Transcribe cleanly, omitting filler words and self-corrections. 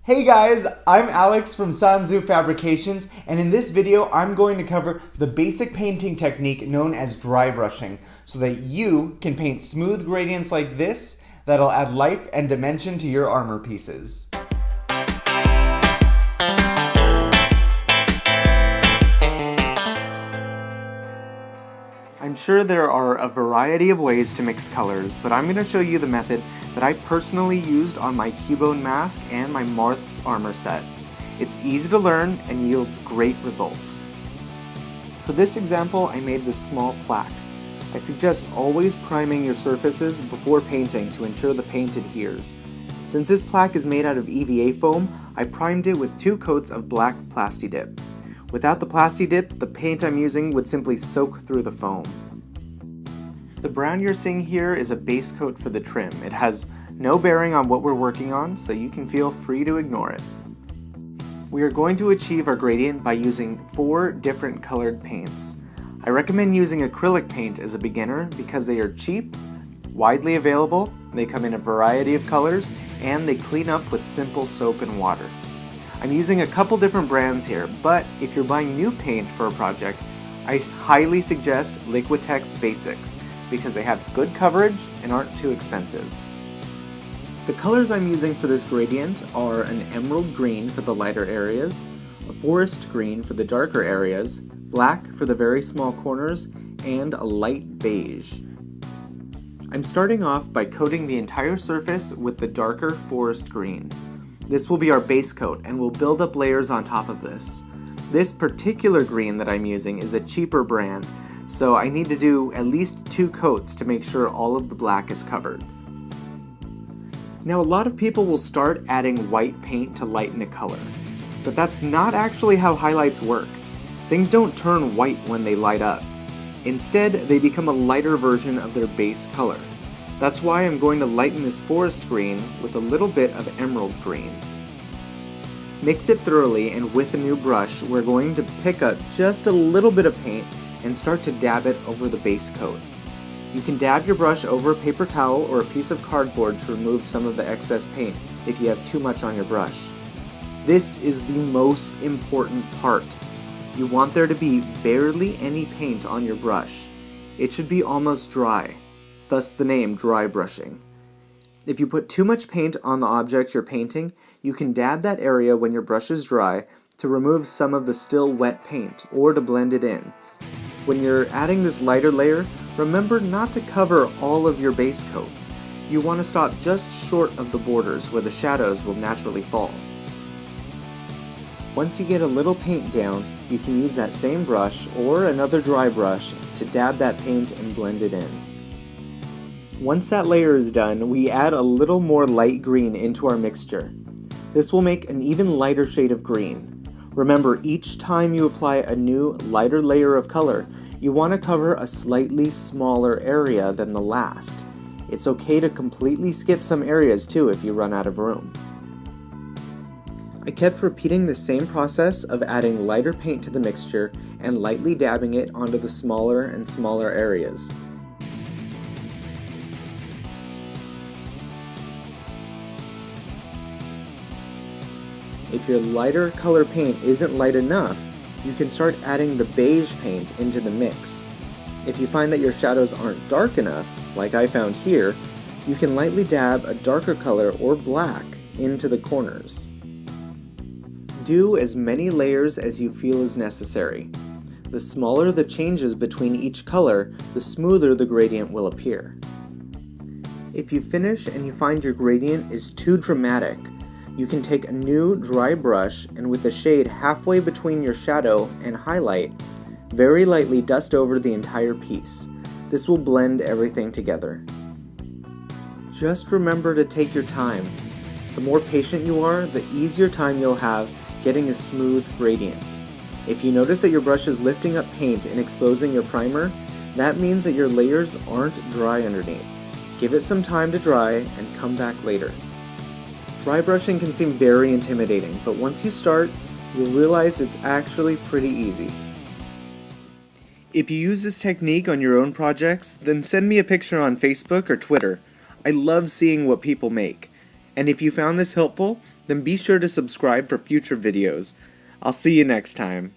Hey guys, I'm Alex from Sanzu Fabrications, and in this video I'm going to cover the basic painting technique known as dry brushing so that you can paint smooth gradients like this that'll add life and dimension to your armor pieces. I'm sure there are a variety of ways to mix colors, but I'm going to show you the method that I personally used on my Cubone mask and my Marth's armor set. It's easy to learn and yields great results. For this example, I made this small plaque. I suggest always priming your surfaces before painting to ensure the paint adheres. Since this plaque is made out of EVA foam, I primed it with 2 coats of black Plasti-Dip. Without the Plasti-Dip, the paint I'm using would simply soak through the foam. The brown you're seeing here is a base coat for the trim. It has no bearing on what we're working on, so you can feel free to ignore it. We are going to achieve our gradient by using 4 different colored paints. I recommend using acrylic paint as a beginner because they are cheap, widely available, they come in a variety of colors, and they clean up with simple soap and water. I'm using a couple different brands here, but if you're buying new paint for a project, I highly suggest Liquitex Basics because they have good coverage and aren't too expensive. The colors I'm using for this gradient are an emerald green for the lighter areas, a forest green for the darker areas, black for the very small corners, and a light beige. I'm starting off by coating the entire surface with the darker forest green. This will be our base coat, and we'll build up layers on top of this. This particular green that I'm using is a cheaper brand, so I need to do at least 2 coats to make sure all of the black is covered. Now, a lot of people will start adding white paint to lighten a color, but that's not actually how highlights work. Things don't turn white when they light up. Instead, they become a lighter version of their base color. That's why I'm going to lighten this forest green with a little bit of emerald green. Mix it thoroughly, and with a new brush, we're going to pick up just a little bit of paint and start to dab it over the base coat. You can dab your brush over a paper towel or a piece of cardboard to remove some of the excess paint if you have too much on your brush. This is the most important part. You want there to be barely any paint on your brush. It should be almost dry. Thus the name dry brushing. If you put too much paint on the object you're painting, you can dab that area when your brush is dry to remove some of the still wet paint or to blend it in. When you're adding this lighter layer, remember not to cover all of your base coat. You want to stop just short of the borders where the shadows will naturally fall. Once you get a little paint down, you can use that same brush or another dry brush to dab that paint and blend it in. Once that layer is done, we add a little more light green into our mixture. This will make an even lighter shade of green. Remember, each time you apply a new, lighter layer of color, you want to cover a slightly smaller area than the last. It's okay to completely skip some areas too if you run out of room. I kept repeating the same process of adding lighter paint to the mixture and lightly dabbing it onto the smaller and smaller areas. If your lighter color paint isn't light enough, you can start adding the beige paint into the mix. If you find that your shadows aren't dark enough, like I found here, you can lightly dab a darker color or black into the corners. Do as many layers as you feel is necessary. The smaller the changes between each color, the smoother the gradient will appear. If you finish and you find your gradient is too dramatic, you can take a new dry brush and with the shade halfway between your shadow and highlight, very lightly dust over the entire piece. This will blend everything together. Just remember to take your time. The more patient you are, the easier time you'll have getting a smooth gradient. If you notice that your brush is lifting up paint and exposing your primer, that means that your layers aren't dry underneath. Give it some time to dry and come back later. Dry brushing can seem very intimidating, but once you start, you'll realize it's actually pretty easy. If you use this technique on your own projects, then send me a picture on Facebook or Twitter. I love seeing what people make. And if you found this helpful, then be sure to subscribe for future videos. I'll see you next time.